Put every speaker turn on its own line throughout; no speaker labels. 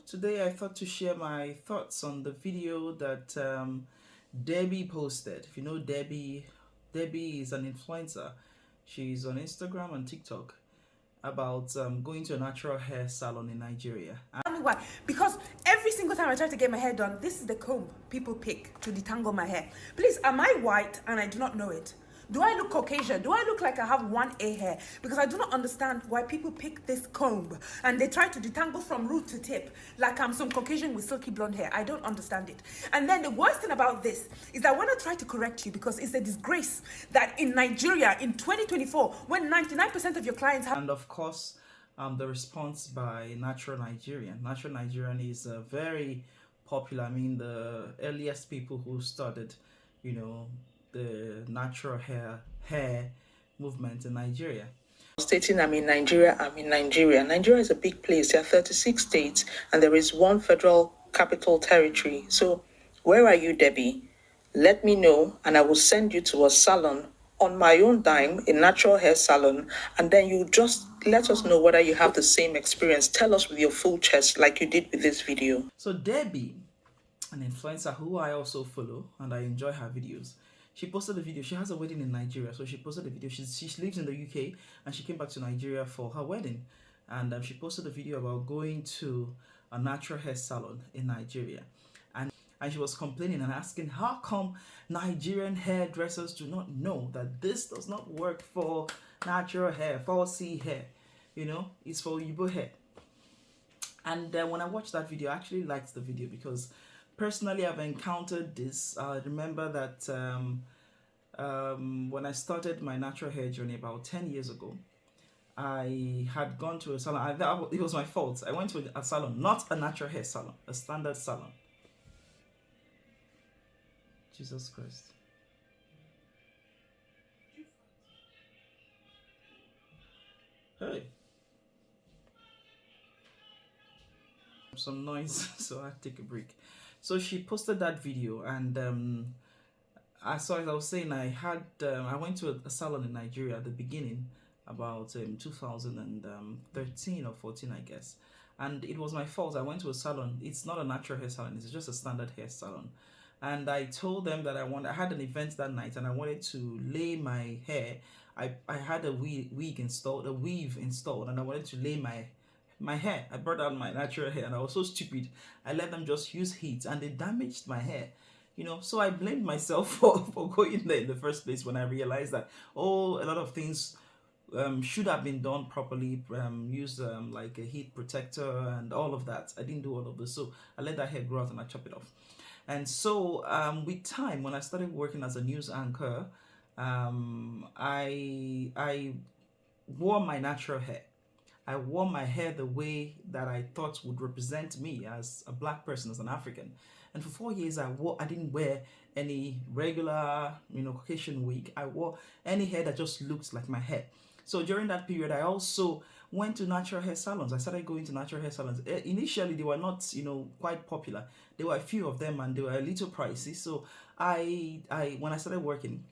today I thought to share my thoughts on the video that Debbie posted. If you know Debbie, Debbie is an influencer. She's on Instagram and TikTok about going to a natural hair salon in Nigeria.
Why? Because every single time I try to get my hair done, this is the comb people pick to detangle my hair. Please, am I white and I do not know it? Do I look Caucasian? Do I look like I have 1A hair? Because I do not understand why people pick this comb and they try to detangle from root to tip like I'm some Caucasian with silky blonde hair. I don't understand it. And then the worst thing about this is that when I try to correct you, because it's a disgrace that in Nigeria in 2024, when 99% of your clients have...
And of course, the response by Natural Nigerian. Natural Nigerian is very popular. I mean, the earliest people who started, the natural hair movement in Nigeria.
Stating I'm in Nigeria, I'm in Nigeria. Nigeria is a big place. There are 36 states and there is one federal capital territory. So where are you, Debbie? Let me know and I will send you to a salon on my own dime, a natural hair salon, and then you just let us know whether you have the same experience. Tell us with your full chest like you did with this video.
So Debbie, an influencer who I also follow and I enjoy her videos, she posted a video. She has a wedding in Nigeria, so she posted a video. She lives in the UK and she came back to Nigeria for her wedding, and she posted a video about going to a natural hair salon in Nigeria, and she was complaining and asking how come Nigerian hairdressers do not know that this does not work for natural hair, 4C hair, it's for Igbo hair. And when I watched that video, I actually liked the video because personally I've encountered this. I remember that when I started my natural hair journey about 10 years ago, I had gone to a salon. It was my fault. I went to a salon, not a natural hair salon, a standard salon. Jesus Christ. Hey. Some noise, so I had to take a break. So she posted that video, and I was saying, I went to a salon in Nigeria at the beginning, about 2013 or 14, I guess. And it was my fault. I went to a salon. It's not a natural hair salon. It's just a standard hair salon. And I told them that I had an event that night and I wanted to lay my hair. I had a weave installed, and I wanted to lay my hair. I brought out my natural hair and I was so stupid. I let them just use heat and they damaged my hair. So I blamed myself for going there in the first place when I realized that, a lot of things should have been done properly, use like a heat protector and all of that. I didn't do all of this, so I let that hair grow out and I chopped it off. And so with time, when I started working as a news anchor, I wore my natural hair. I wore my hair the way that I thought would represent me as a black person, as an African. And for 4 years, I didn't wear any regular, Caucasian wig. I wore any hair that just looked like my hair. So during that period, I also went to natural hair salons. I started going to natural hair salons. Initially, they were not, quite popular. There were a few of them and they were a little pricey. So when I started working,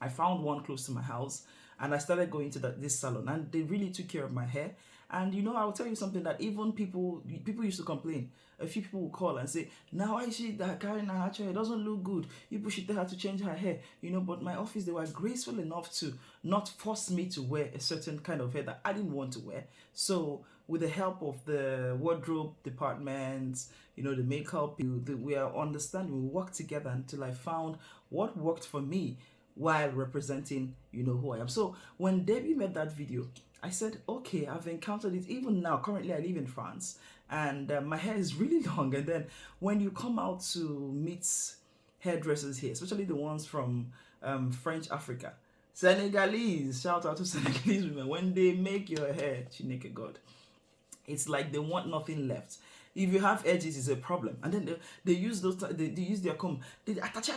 I found one close to my house and I started going to this salon, and they really took care of my hair. And I will tell you something that even people used to complain. A few people will call and say, now I see that carrying her natural hair doesn't look good. People should tell her to change her hair. But my office, they were graceful enough to not force me to wear a certain kind of hair that I didn't want to wear. So with the help of the wardrobe departments, the makeup, we are understanding, we worked together until I found what worked for me while representing, who I am. So when Debbie made that video, I said, okay, I've encountered it. Even now, currently I live in France, and my hair is really long. And then when you come out to meet hairdressers here, especially the ones from French Africa, Senegalese, shout out to Senegalese women, when they make your hair, Chineke God, it's like they want nothing left. If you have edges, it's a problem. And then they use those, they use their comb. They attache.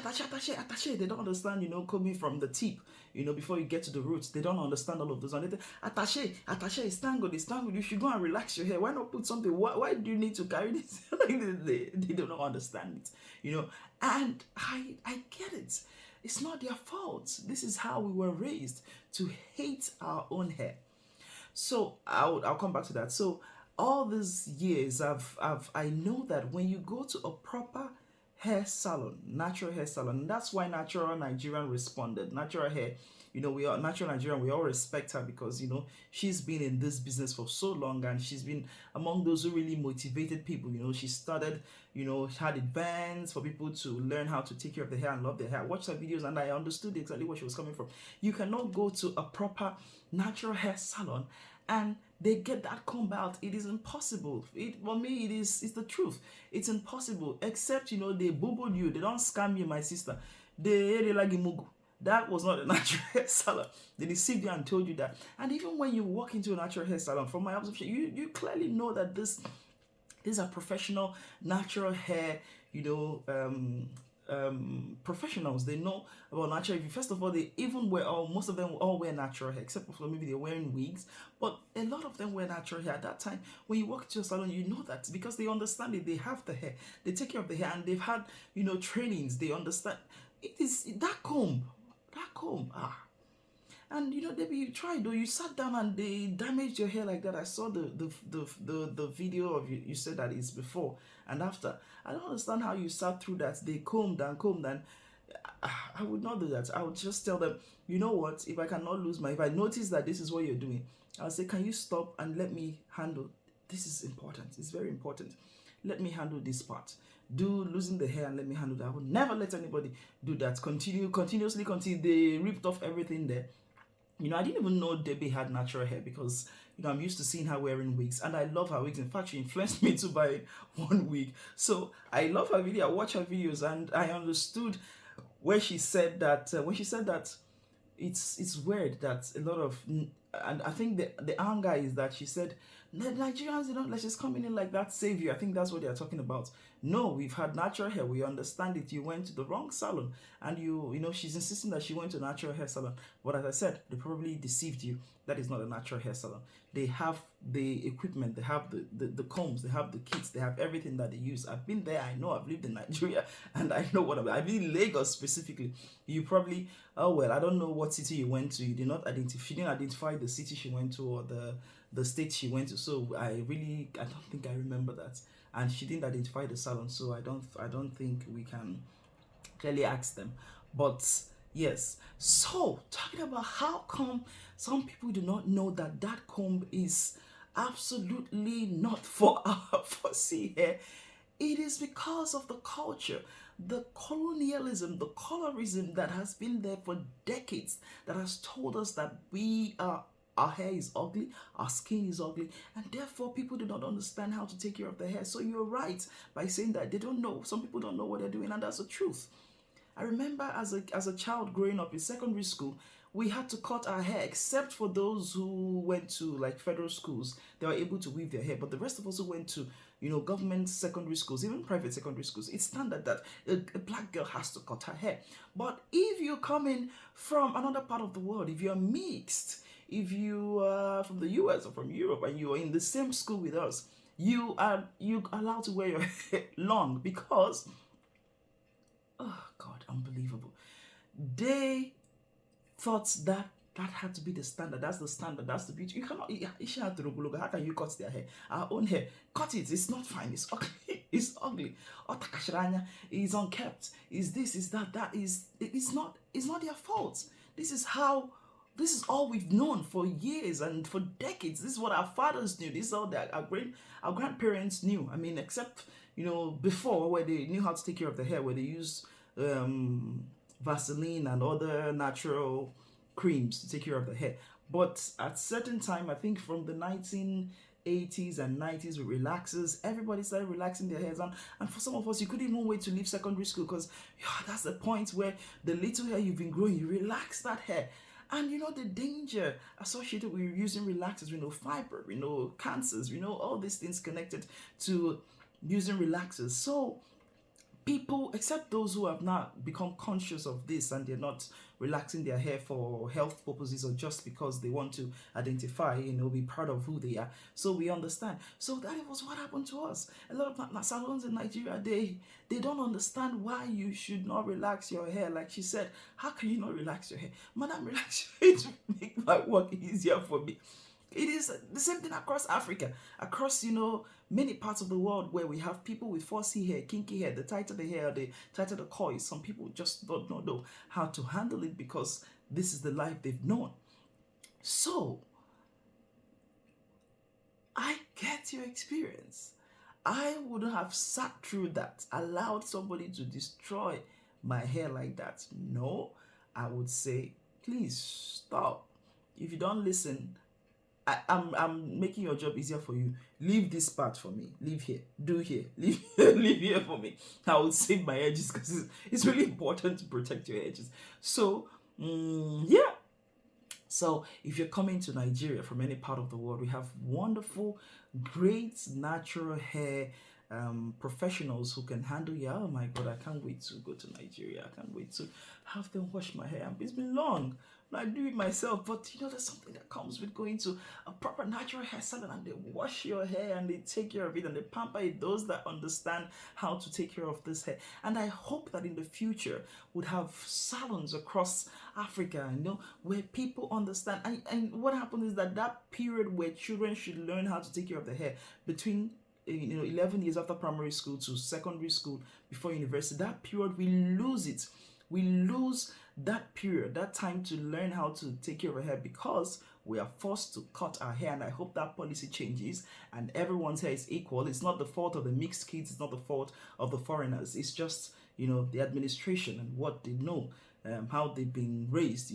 They don't understand, combing from the tip, before you get to the roots. They don't understand all of those. And they attache, it's tangled. You should go and relax your hair. Why not put something? Why do you need to carry this? they do not understand it, And I get it. It's not their fault. This is how we were raised, to hate our own hair. So I'll come back to that. So all these years, I know that when you go to a proper hair salon, natural hair salon, and that's why Natural Nigerian responded. Natural hair, we are Natural Nigerian. We all respect her because she's been in this business for so long, and she's been among those who really motivated people. She started, had events for people to learn how to take care of the hair and love their hair. I watched her videos and I understood exactly where she was coming from. You cannot go to a proper natural hair salon and they get that comb out. It is impossible. For me, it's the truth. It's impossible. Except they boobled you. They don't scam you, my sister. They like mugu. That was not a natural hair salon. They deceived you and told you that. And even when you walk into a natural hair salon, from my observation, you clearly know that these are professional natural hair, professionals. They know about natural hair. First of all, they even wear most of them all wear natural hair, except for maybe they're wearing wigs. But a lot of them wear natural hair. At that time, when you walk to a salon, you know that because they understand it. They have the hair. They take care of the hair, and they've had trainings. They understand. It is that comb. That comb. And Debbie, you tried though. You sat down and they damaged your hair like that. I saw the video of you. You said that it's before and after. I don't understand how you sat through that. They combed and I would not do that. I would just tell them, you know what? If I notice that this is what you're doing, I'll say, can you stop and let me handle? This is important. It's very important. Let me handle this part. Do losing the hair and let me handle that. I would never let anybody do that. Continuously continue. They ripped off everything there. I didn't even know Debbie had natural hair because, I'm used to seeing her wearing wigs and I love her wigs. In fact, she influenced me to buy one wig. So I love her video. I watch her videos and I understood when she said that, it's weird that a lot of, and I think the anger is that she said, Nigerians, let's just come in like that savior. I think that's what they're talking about. No, we've had natural hair. We understand it. You went to the wrong salon, and she's insisting that she went to a natural hair salon. But as I said, they probably deceived you. That is not a natural hair salon. They have the equipment. They have the combs. They have the kits. They have everything that they use. I've been there. I know. I've lived in Nigeria, and I know what I've been in Lagos specifically. You probably, oh well, I don't know what city you went to. You did not identify. She didn't identify the city she went to or the state she went to. So I don't think I remember that. And she didn't identify the salon, so I don't think we can clearly ask them. But yes, so talking about how come some people do not know that comb is absolutely not for our fussy hair. It is because of the culture, the colonialism, the colorism that has been there for decades, that has told us that our hair is ugly, our skin is ugly, and therefore people do not understand how to take care of their hair. So you're right by saying that they don't know. Some people don't know what they're doing, and that's the truth. I remember as a child growing up in secondary school, we had to cut our hair, except for those who went to like federal schools. They were able to weave their hair, but the rest of us who went to government secondary schools, even private secondary schools, it's standard that a black girl has to cut her hair. But if you're coming from another part of the world, if you're mixed, if you are from the US or from Europe and you are in the same school with us, you are allowed to wear your hair long because, oh God, unbelievable. They thought that had to be the standard. That's the standard. That's the beauty. You cannot. How can you cut their hair? Our own hair. Cut it. It's not fine. It's ugly. It's ugly. Otakashiranya is unkept. Is this? Is that? That is. It's not. It's not their fault. This is all we've known for years and for decades. This is what our fathers knew. This is all that our grandparents knew. I mean, except before, where they knew how to take care of the hair, where they used Vaseline and other natural creams to take care of the hair. But at certain time, I think from the 1980s and 90s with relaxers, everybody started relaxing their hairs. And for some of us, you couldn't even wait to leave secondary school because that's the point where the little hair you've been growing, you relax that hair. And the danger associated with using relaxers, fiber, cancers, all these things connected to using relaxers. So people, except those who have not become conscious of this and they're not relaxing their hair for health purposes or just because they want to identify, be proud of who they are. So we understand. So that was what happened to us. A lot of salons in Nigeria, they don't understand why you should not relax your hair. Like she said, how can you not relax your hair? Madam, relax your hair to make my work easier for me. It is the same thing across Africa, across, many parts of the world where we have people with 4C hair, kinky hair. The tighter the hair, the tighter the coils. Some people just don't know how to handle it because this is the life they've known. So, I get your experience. I would have sat through that, allowed somebody to destroy my hair like that. No, I would say, please stop. If you don't listen, I'm making your job easier for you. Leave this part for me. Leave here. Do here. Leave here. Leave here for me. I will save my edges because it's really important to protect your edges. So, yeah. So, if you're coming to Nigeria from any part of the world, we have wonderful, great natural hair professionals who can handle you. Oh my God, I can't wait to go to Nigeria. I can't wait to have them wash my hair. It's been long. I do it myself, but there's something that comes with going to a proper natural hair salon and they wash your hair and they take care of it and they pamper it. Those that understand how to take care of this hair. And I hope that in the future would have salons across Africa, where people understand. And what happens is that period where children should learn how to take care of their hair between 11 years after primary school to secondary school before university, that period we lose it. We lose that period, that time to learn how to take care of our hair because we are forced to cut our hair. And I hope that policy changes and everyone's hair is equal. It's not the fault of the mixed kids. It's not the fault of the foreigners. It's just, the administration and what they know, how they've been raised.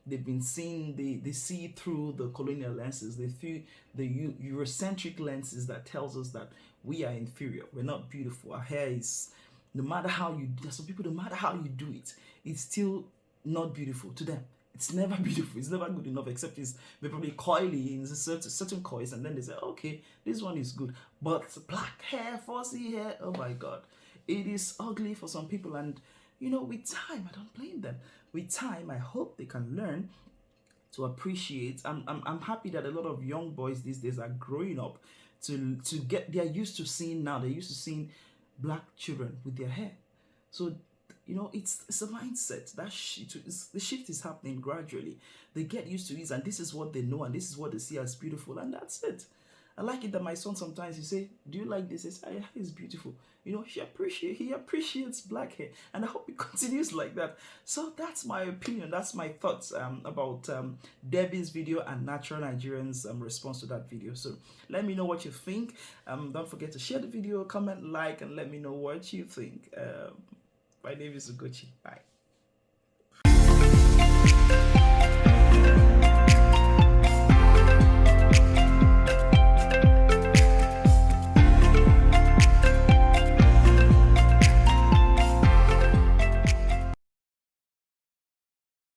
They've been seeing, they see through the colonial lenses. They see the Eurocentric lenses that tells us that we are inferior. We're not beautiful. Our hair is, no matter how you, there's some people, no matter how you do it, it's still not beautiful to them. It's never beautiful. It's never good enough, except it's probably coily in certain coils, and then they say, okay, this one is good. But black hair, 4C hair, oh my God, it is ugly for some people. And with time, I don't blame them. With time, I hope they can learn to appreciate. I'm happy that a lot of young boys these days are growing up to get. They're used to seeing now. They're used to seeing black children with their hair. So it's a mindset. The shift is happening gradually. They get used to it, and this is what they know, and this is what they see as beautiful, and that's it. I like it that my son sometimes, you say, do you like this? He says, yeah, it's beautiful. He appreciates black hair, and I hope it continues like that. So that's my opinion. That's my thoughts about Debbie's video and Natural Nigerians' response to that video. So let me know what you think. Don't forget to share the video, comment, like, and let me know what you think. My name is Ugochi. Bye.